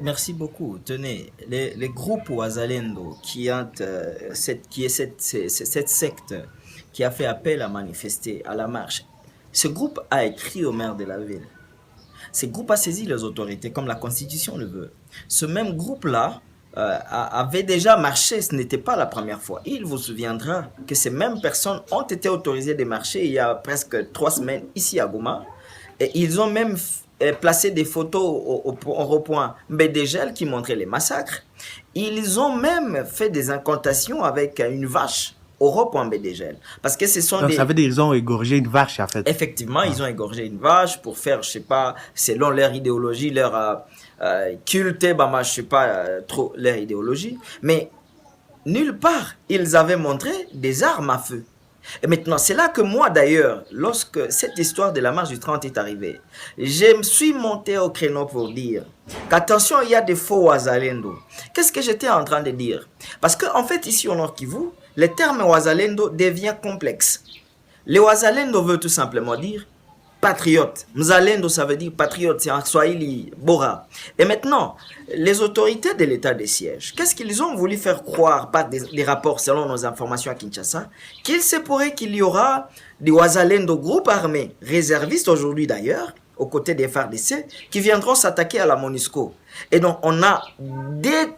Merci beaucoup. Tenez, les groupes Ouazalendo qui est cette secte qui a fait appel à manifester à la marche, ce groupe a écrit au maire de la ville. Ce groupe a saisi les autorités comme la Constitution le veut. Ce même groupe-là avait déjà marché, ce n'était pas la première fois. Il vous souviendra que ces mêmes personnes ont été autorisées de marcher il y a presque 3 semaines ici à Goma. Et ils ont même placé des photos au rond-point Mbedegel qui montraient les massacres. Ils ont même fait des incantations avec une vache au rond-point Mbedegel. Parce que ce sont Donc, des... ça veut dire qu'ils ont égorgé une vache, en fait. Effectivement, ils ont égorgé une vache pour faire, je sais pas, selon leur idéologie, leur culte, bah, je sais pas trop leur idéologie. Mais nulle part, ils avaient montré des armes à feu. Et maintenant, c'est là que moi d'ailleurs, lorsque cette histoire de la marche du 30 est arrivée, je me suis monté au créneau pour dire qu'attention, il y a des faux Ouazalendo. Qu'est-ce que j'étais en train de dire? Parce qu'en fait, ici au Nord Kivu, le terme Ouazalendo devient complexe. Le Ouazalendo veut tout simplement dire patriote. Mzalendo, ça veut dire patriote, c'est en Swahili, Bora. Et maintenant, les autorités de l'état de siège, qu'est-ce qu'ils ont voulu faire croire par des rapports, selon nos informations à Kinshasa, qu'il se pourrait qu'il y aura des Ouazalendo groupes armés, réservistes aujourd'hui d'ailleurs, aux côtés des FARDC, qui viendront s'attaquer à la MONUSCO. Et donc, on a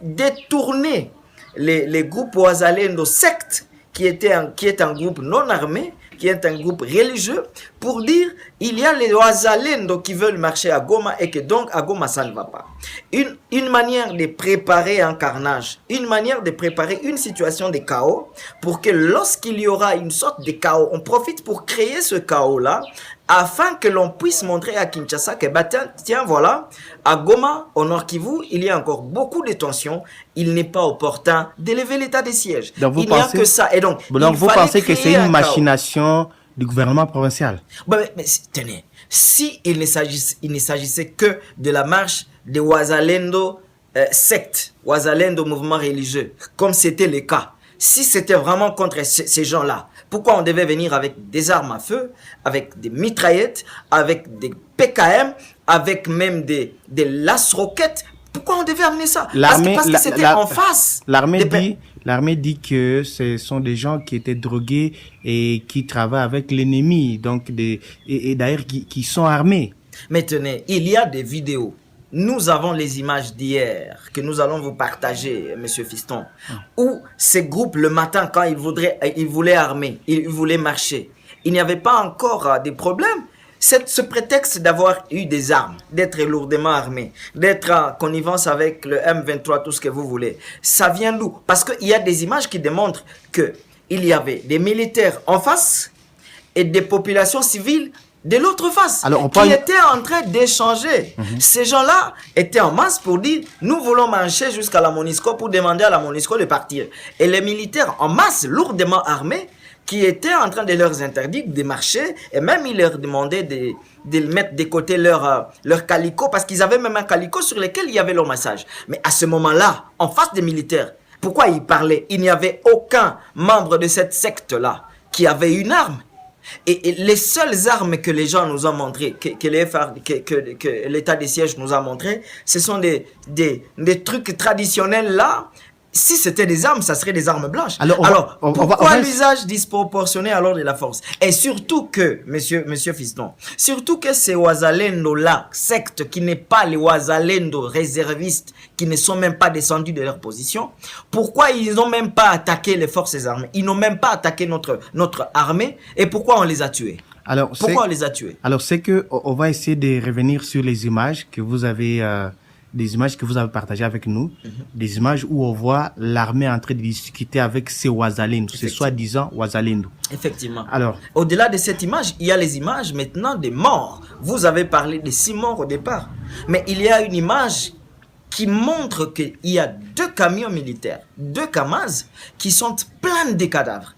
détourné les groupes Ouazalendo sectes, qui est un groupe non armé, qui est un groupe religieux, pour dire il y a les Ouazalendo qui veulent marcher à Goma et que donc à Goma ça ne va pas. Une manière de préparer un carnage, une manière de préparer une situation de chaos pour que lorsqu'il y aura une sorte de chaos, on profite pour créer ce chaos-là afin que l'on puisse montrer à Kinshasa que bah, tiens voilà, à Goma, au Nord Kivu, il y a encore beaucoup de tensions, il n'est pas opportun d'élever l'état de siège. Donc, Il n'y a que ça. Et donc vous pensez que c'est une machination du gouvernement provincial? Mais tenez, si il ne s'agissait que de la marche des Ouazalendo secte, Ouazalendo mouvement religieux, comme c'était le cas, si c'était vraiment contre ces gens-là, pourquoi on devait venir avec des armes à feu, avec des mitraillettes, avec des PKM, avec même des lance-roquettes? Pourquoi on devait amener ça? Parce que c'était en face. L'armée dit que ce sont des gens qui étaient drogués et qui travaillent avec l'ennemi, donc et d'ailleurs qui sont armés. Mais tenez, il y a des vidéos. Nous avons les images d'hier que nous allons vous partager, Monsieur Fiston, où ces groupes, le matin, quand ils voulaient armer, ils voulaient marcher, il n'y avait pas encore de problème. Ce prétexte d'avoir eu des armes, d'être lourdement armé, d'être en connivence avec le M23, tout ce que vous voulez, ça vient d'où? Parce qu'il y a des images qui démontrent qu'il y avait des militaires en face et des populations civiles de l'autre face, qui étaient en train d'échanger. Ces gens-là étaient en masse pour dire, nous voulons marcher jusqu'à la MONUSCO pour demander à la MONUSCO de partir. Et les militaires en masse, lourdement armés, qui étaient en train de leur interdire de marcher, et même ils leur demandaient de mettre de côté leur calico, parce qu'ils avaient même un calico sur lequel il y avait leur message. Mais à ce moment-là, en face des militaires, pourquoi ils parlaient? Il n'y avait aucun membre de cette secte-là qui avait une arme. Et les seules armes que les gens nous ont montrées, que l'état des sièges nous a montrées, ce sont des trucs traditionnels là. Si c'était des armes, ça serait des armes blanches. Alors pourquoi l'usage disproportionné alors de la force? Et surtout que, monsieur Fiston, surtout que ces Ouazalendo-là, secte qui n'est pas les Ouazalendo réservistes, qui ne sont même pas descendus de leur position, pourquoi ils n'ont même pas attaqué les forces armées? Ils n'ont même pas attaqué notre armée, et pourquoi on les a tués? Pourquoi on les a tués? Alors, c'est que on va essayer de revenir sur les images que vous avez... des images que vous avez partagées avec nous, des images où on voit l'armée en train de discuter avec ces Ouazalendo, ces soi-disant Ouazalendo. Effectivement. Alors, au-delà de cette image, il y a les images maintenant des morts. Vous avez parlé de 6 morts au départ, mais il y a une image qui montre qu'il y a 2 camions militaires, 2 Kamaz, qui sont pleins de cadavres.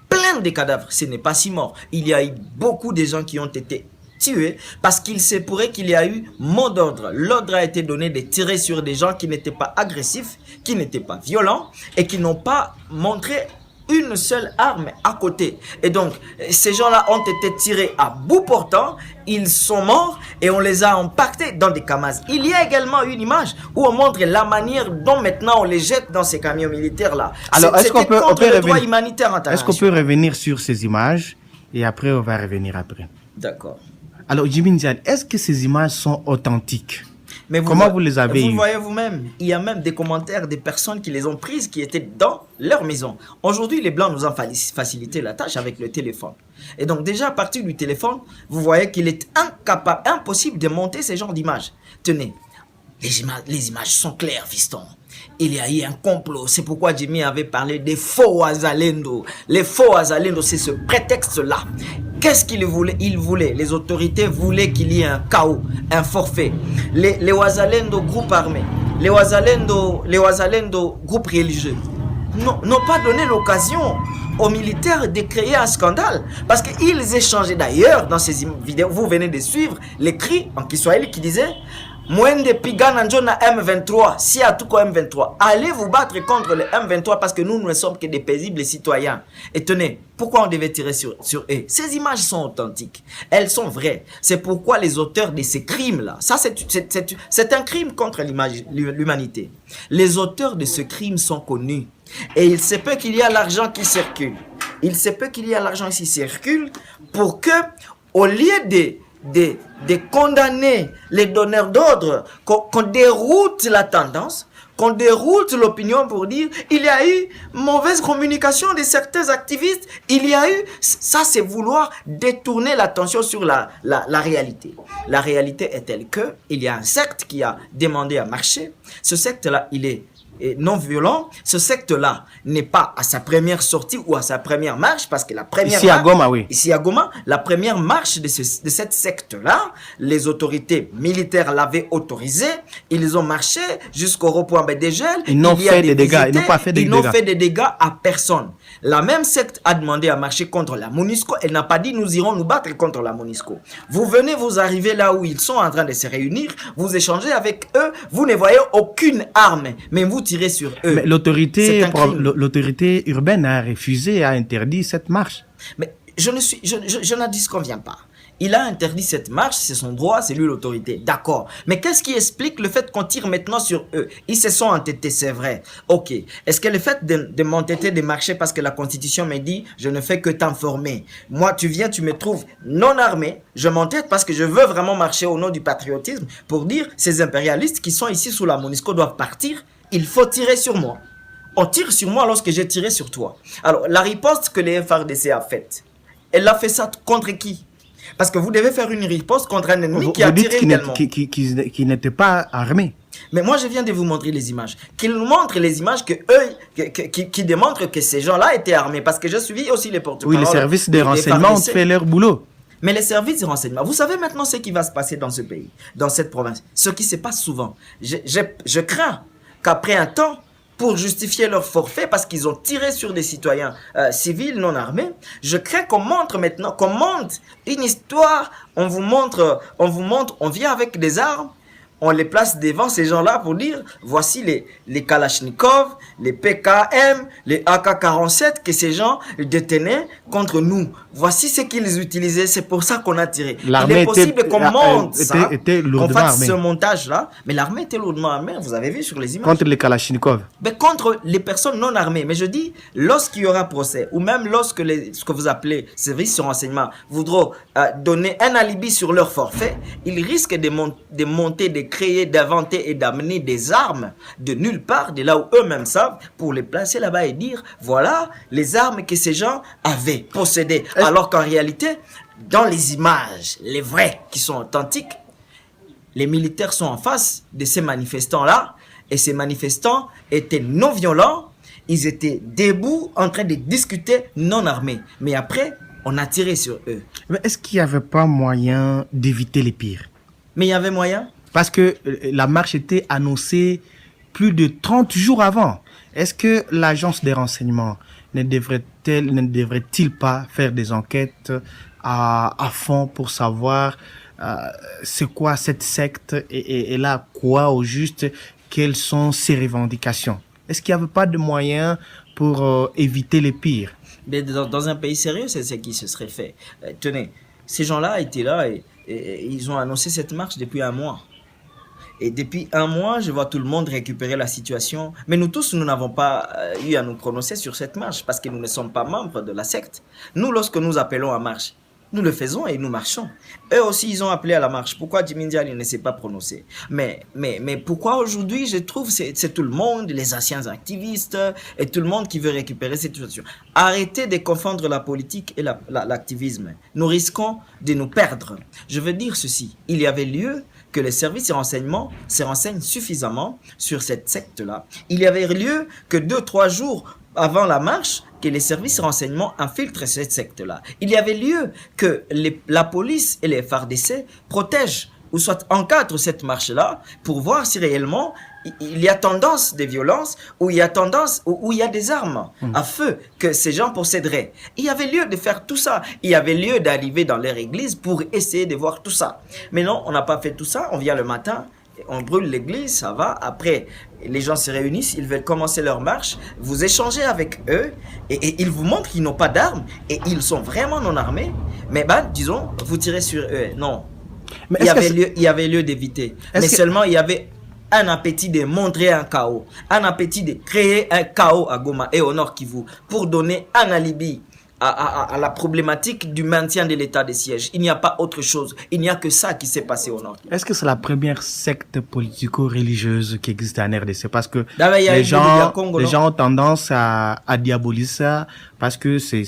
Plein de cadavres. Ce n'est pas 6 morts. Il y a eu beaucoup de gens qui ont été tués parce qu'il se pourrait qu'il y a eu mot d'ordre. L'ordre a été donné de tirer sur des gens qui n'étaient pas agressifs, qui n'étaient pas violents et qui n'ont pas montré une seule arme à côté. Et donc, ces gens-là ont été tirés à bout portant, ils sont morts et on les a empaquetés dans des Kamaz. Il y a également une image où on montre la manière dont maintenant on les jette dans ces camions militaires-là. Alors, est-ce qu'on peut, contre le droit humanitaire international. Est-ce qu'on peut revenir sur ces images et après on va revenir après? D'accord. Alors, Djiby Ndiaye, est-ce que ces images sont authentiques? Mais comment vous les avez Vous eues? voyez vous-même, il y a même des commentaires des personnes qui les ont prises, qui étaient dans leur maison. Aujourd'hui, les Blancs nous ont facilité la tâche avec le téléphone. Et donc déjà, à partir du téléphone, vous voyez qu'il est impossible de monter ces genres d'images. Tenez, les images sont claires, fiston. Il y a eu un complot. C'est pourquoi Jimmy avait parlé des faux Wazalendo. Les faux Wazalendo, c'est ce prétexte-là. Qu'est-ce qu'il voulait? Les autorités voulaient qu'il y ait un chaos, un forfait. Les Wazalendo, groupe armé, les Wazalendo, groupe religieux, n'ont pas donné l'occasion aux militaires de créer un scandale. Parce qu'ils échangeaient d'ailleurs dans ces vidéos. Vous venez de suivre les cris en Kiswahili qui disaient Mwende pigana njona M23, si à tout M23, allez vous battre contre le M23 parce que nous ne sommes que des paisibles citoyens. Et tenez, pourquoi on devait tirer sur eux? Ces images sont authentiques, elles sont vraies. C'est pourquoi les auteurs de ces crimes-là, ça c'est un crime contre l'humanité. Les auteurs de ce crime sont connus. Et il se peut qu'il y a l'argent qui circule. Il se peut qu'il y a l'argent qui circule pour que, au lieu de condamner les donneurs d'ordre, qu'on déroute la tendance, qu'on déroute l'opinion pour dire il y a eu mauvaise communication de certains activistes, il y a eu... Ça, c'est vouloir détourner l'attention sur la réalité. La réalité est telle que il y a un secte qui a demandé à marcher. Ce secte-là, il est non violent. Ce secte-là n'est pas à sa première sortie ou à sa première marche, parce que la première ici à Goma, oui. Ici à Goma, la première marche de cette secte-là, les autorités militaires l'avaient autorisé. Ils ont marché jusqu'au rond-point Bédégel. Ils n'ont fait des dégâts. Ils n'ont pas fait des dégâts. Ils n'ont fait des dégâts à personne. La même secte a demandé à marcher contre la MONUSCO. Elle n'a pas dit nous irons nous battre contre la MONUSCO. Vous venez, vous arrivez là où ils sont en train de se réunir, vous échangez avec eux, vous ne voyez aucune arme, mais vous tirez sur eux. Mais l'autorité urbaine a refusé, a interdit cette marche. Mais je n'en disconviens pas. Il a interdit cette marche, c'est son droit, c'est lui l'autorité. D'accord. Mais qu'est-ce qui explique le fait qu'on tire maintenant sur eux? Ils se sont entêtés, c'est vrai. Ok. Est-ce que le fait de m'entêter de marcher parce que la Constitution me dit je ne fais que t'informer. Moi, tu viens, tu me trouves non armé. Je m'entête parce que je veux vraiment marcher au nom du patriotisme pour dire ces impérialistes qui sont ici sous la MONUSCO doivent partir. Il faut tirer sur moi. On tire sur moi lorsque j'ai tiré sur toi. Alors, la riposte que les FARDC a faite, elle a fait ça contre qui? Parce que vous devez faire une riposte contre un ennemi qui a tiré également. Qui n'était pas armé. Mais moi, je viens de vous montrer les images. Qu'ils nous montrent les images qui démontrent que ces gens-là étaient armés. Parce que je suis aussi les porte-parole. Oui, les services de renseignement ont fait leur boulot. Mais les services de renseignement, vous savez maintenant ce qui va se passer dans ce pays, dans cette province. Ce qui se passe souvent. Je crains qu'après un temps, pour justifier leur forfait, parce qu'ils ont tiré sur des citoyens civils non armés, je crains qu'on montre maintenant, qu'on monte une histoire, on vient avec des armes, on les place devant ces gens-là pour dire, voici les Kalachnikov, les PKM, les AK-47 que ces gens détenaient contre nous. Voici ce qu'ils utilisaient, c'est pour ça qu'on a tiré. Il est possible qu'on monte ça, qu'on fasse ce montage-là, mais l'armée était lourdement armée, vous avez vu sur les images. Contre les Kalachnikov. Mais contre les personnes non armées. Mais je dis, lorsqu'il y aura procès, ou même lorsque ce que vous appelez services de renseignement voudront donner un alibi sur leur forfait, ils risquent de monter, de créer, d'inventer et d'amener des armes de nulle part, de là où eux-mêmes savent, pour les placer là-bas et dire, voilà les armes que ces gens avaient possédées. Alors qu'en réalité, dans les images, les vraies qui sont authentiques, les militaires sont en face de ces manifestants-là, et ces manifestants étaient non violents, ils étaient debout en train de discuter non armés. Mais après, on a tiré sur eux. Mais est-ce qu'il n'y avait pas moyen d'éviter les pires? Mais il y avait moyen? Parce que la marche était annoncée plus de 30 jours avant. Est-ce que l'agence des renseignements ne devrait-il pas faire des enquêtes à fond pour savoir c'est quoi cette secte et là quoi au juste, quelles sont ses revendications? Est-ce qu'il n'y avait pas de moyens pour éviter les pires. Mais dans un pays sérieux, c'est ce qui se serait fait. Tenez, ces gens-là étaient là et ils ont annoncé cette marche depuis un mois. Et depuis un mois, je vois tout le monde récupérer la situation. Mais nous tous, nous n'avons pas eu à nous prononcer sur cette marche parce que nous ne sommes pas membres de la secte. Nous, lorsque nous appelons à marche, nous le faisons et nous marchons. Eux aussi, ils ont appelé à la marche. Pourquoi Jimmy Ndiaye ne s'est pas prononcé? Mais pourquoi aujourd'hui, je trouve, c'est tout le monde, les anciens activistes et tout le monde qui veut récupérer cette situation. Arrêtez de confondre la politique et l'activisme. Nous risquons de nous perdre. Je veux dire ceci. Il y avait lieu que les services de renseignement se renseignent suffisamment sur cette secte-là. Il y avait lieu que 2-3 jours avant la marche, que les services de renseignement infiltrent cette secte-là. Il y avait lieu que la police et les FARDC protègent ou soit encadrent cette marche-là pour voir si réellement il y a tendance de violence ou il y a tendance où il y a des armes à feu que ces gens posséderaient. Il y avait lieu de faire tout ça. Il y avait lieu d'arriver dans leur église pour essayer de voir tout ça. Mais non, on n'a pas fait tout ça. On vient le matin, on brûle l'église, ça va. Après, les gens se réunissent, ils veulent commencer leur marche. Vous échangez avec eux et ils vous montrent qu'ils n'ont pas d'armes et ils sont vraiment non armés. Mais disons, vous tirez sur eux. Non. Mais il y avait lieu d'éviter. Mais seulement, il y avait un appétit de montrer un chaos, un appétit de créer un chaos à Goma et au Nord Kivu pour donner un alibi à la problématique du maintien de l'état de siège. Il n'y a pas autre chose. Il n'y a que ça qui s'est passé au Nord Kivu. Est-ce que c'est la première secte politico-religieuse qui existe en RDC? Parce que les gens ont tendance à diaboliser ça parce que c'est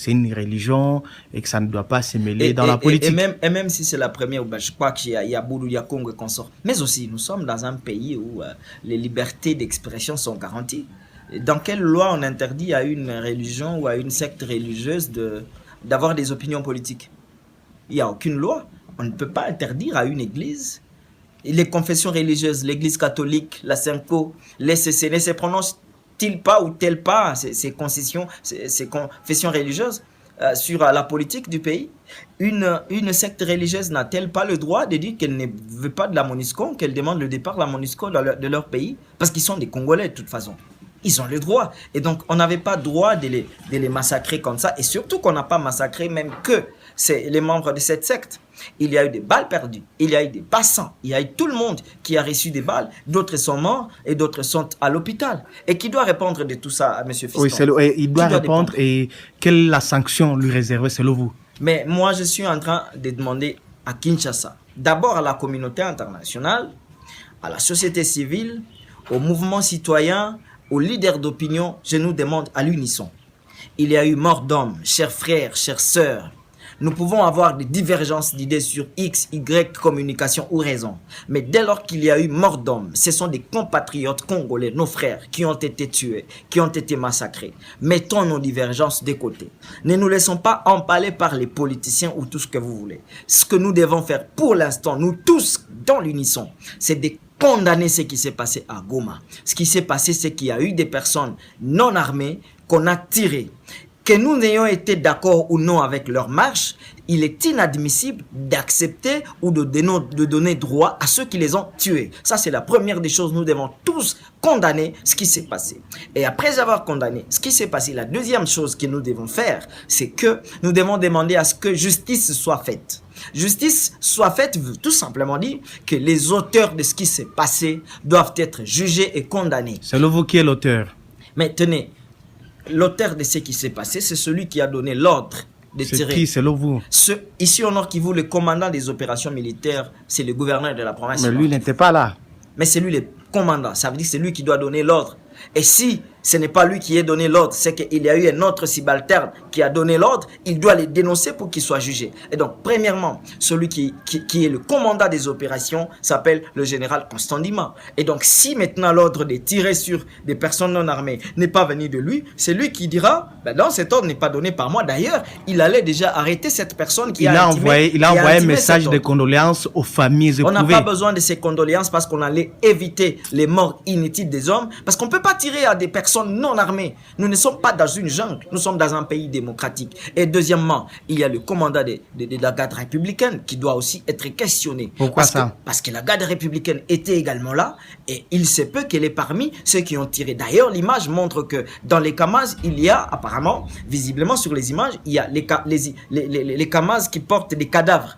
une religion et que ça ne doit pas se mêler dans la politique. Et même si c'est la première, je crois qu'il y a Boulou, il y a Congo et consort. Mais aussi, nous sommes dans un pays où les libertés d'expression sont garanties. Dans quelle loi on interdit à une religion ou à une secte religieuse d'avoir des opinions politiques? Il n'y a aucune loi. On ne peut pas interdire à une église. Les confessions religieuses, l'église catholique, la Synco, les CCN, se prononcent-ils pas ou tel pas ces concessions, ces confessions religieuses sur la politique du pays? Une secte religieuse n'a-t-elle pas le droit de dire qu'elle ne veut pas de la MONUSCO, qu'elle demande le départ de la MONUSCO de leur pays? Parce qu'ils sont des Congolais de toute façon. Ils ont le droit. Et donc, on n'avait pas droit de les massacrer comme ça. Et surtout qu'on n'a pas massacré même que les membres de cette secte. Il y a eu des balles perdues. Il y a eu des passants. Il y a eu tout le monde qui a reçu des balles. D'autres sont morts et d'autres sont à l'hôpital. Et qui doit répondre de tout ça à M. Fiston? Oui, il doit répondre. Et quelle est la sanction lui réservée selon vous? Mais moi, je suis en train de demander à Kinshasa, d'abord à la communauté internationale, à la société civile, aux mouvements citoyens, aux leaders d'opinion, je nous demande à l'unisson. Il y a eu mort d'hommes, chers frères, chères sœurs. Nous pouvons avoir des divergences d'idées sur X, Y, communication ou raison. Mais dès lors qu'il y a eu mort d'hommes, ce sont des compatriotes congolais, nos frères, qui ont été tués, qui ont été massacrés. Mettons nos divergences de côté. Ne nous laissons pas empaler par les politiciens ou tout ce que vous voulez. Ce que nous devons faire pour l'instant, nous tous, dans l'unisson, c'est de condamner ce qui s'est passé à Goma. Ce qui s'est passé, c'est qu'il y a eu des personnes non armées qu'on a tirées. Que nous ayons été d'accord ou non avec leur marche, il est inadmissible d'accepter ou de donner droit à ceux qui les ont tués. Ça, c'est la première des choses. Nous devons tous condamner ce qui s'est passé. Et après avoir condamné ce qui s'est passé, la deuxième chose que nous devons faire, c'est que nous devons demander à ce que justice soit faite. Justice soit faite veut tout simplement dire que les auteurs de ce qui s'est passé doivent être jugés et condamnés. Selon vous, qui est l'auteur? Mais tenez, l'auteur de ce qui s'est passé, c'est celui qui a donné l'ordre de tirer. C'est qui, selon vous? Ici au Nord Kivu, le commandant des opérations militaires, c'est le gouverneur de la province. Mais lui, il n'était pas là. Mais c'est lui le commandant, ça veut dire que c'est lui qui doit donner l'ordre. Et si ce n'est pas lui qui a donné l'ordre, c'est qu'il y a eu un autre subalterne qui a donné l'ordre, il doit les dénoncer pour qu'il soit jugé. Et donc, premièrement, celui qui est le commandant des opérations s'appelle le général Constant Ndima. Et donc, si maintenant l'ordre de tirer sur des personnes non armées n'est pas venu de lui, c'est lui qui dira, non, cet ordre n'est pas donné par moi. D'ailleurs, il allait déjà arrêter cette personne qui a envoyé un message de condoléances aux familles éprouvées. On n'a pas besoin de ces condoléances parce qu'on allait éviter les morts inutiles des hommes, parce qu'on ne peut pas tirer à des personnes personnes non armées. Nous ne sommes pas dans une jungle, nous sommes dans un pays démocratique. Et deuxièmement, il y a le commandant de la garde républicaine qui doit aussi être questionné. Pourquoi ça? Parce que la garde républicaine était également là et il se peut qu'elle est parmi ceux qui ont tiré. D'ailleurs, l'image montre que dans les Kamaz, il y a apparemment, visiblement sur les images, il y a les Kamaz qui portent des cadavres.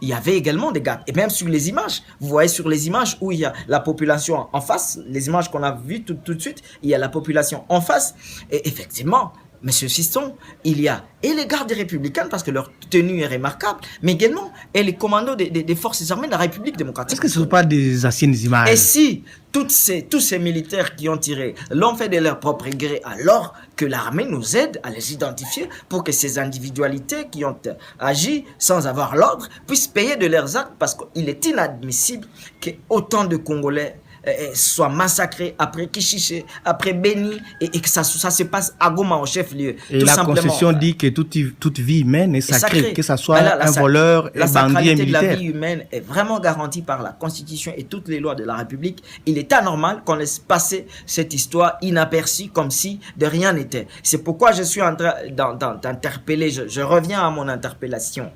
Il y avait également des gardes. Et même sur les images, vous voyez sur les images où il y a la population en face, les images qu'on a vues tout de suite, il y a la population en face. Et effectivement, Monsieur Fiston, il y a et les gardes républicains parce que leur tenue est remarquable, mais également et les commandos des forces armées de la République démocratique. Est-ce que ce ne sont pas des anciennes images? Et si tous ces militaires qui ont tiré l'ont fait de leur propre gré, alors que l'armée nous aide à les identifier pour que ces individualités qui ont agi sans avoir l'ordre puissent payer de leurs actes, parce qu'il est inadmissible que autant de Congolais soit massacré après Kichiché, après Beni, et que ça se passe à Goma, au chef-lieu. Et la Constitution dit que toute vie humaine est sacrée, que ce soit un voleur, un bandit, un militaire. La sacralité de la vie humaine est vraiment garantie par la Constitution et toutes les lois de la République. Il est anormal qu'on laisse passer cette histoire inaperçue comme si de rien n'était. C'est pourquoi je suis en train d'interpeller, je reviens à mon interpellation,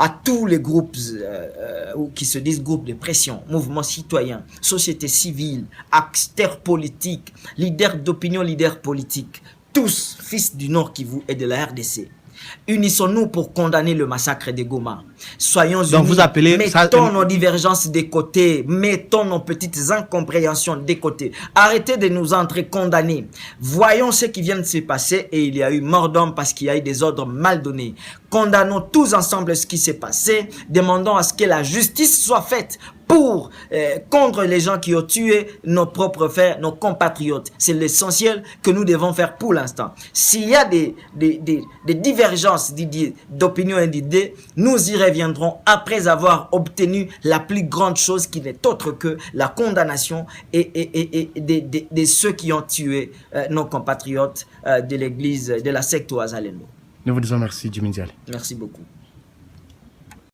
à tous les groupes qui se disent groupes de pression, mouvements citoyens, société civile, acteurs politiques, leaders d'opinion, leaders politiques, tous fils du Nord Kivu et de la RDC. Unissons-nous pour condamner le massacre de Goma. Soyons unis. Donc vous appelez mettons nos divergences de côté, mettons nos petites incompréhensions de côté. Arrêtez de nous entrer condamnés. Voyons ce qui vient de se passer et il y a eu mort d'homme parce qu'il y a eu des ordres mal donnés. Condamnons tous ensemble ce qui s'est passé. Demandons à ce que la justice soit faite contre les gens qui ont tué nos propres frères, nos compatriotes. C'est l'essentiel que nous devons faire pour l'instant. S'il y a des divergences d'opinion et d'idées, nous y reviendrons après avoir obtenu la plus grande chose qui n'est autre que la condamnation de ceux qui ont tué nos compatriotes de l'église, de la secte Ouazalendo. Nous vous disons merci, Djimi Ndiaye. Merci beaucoup.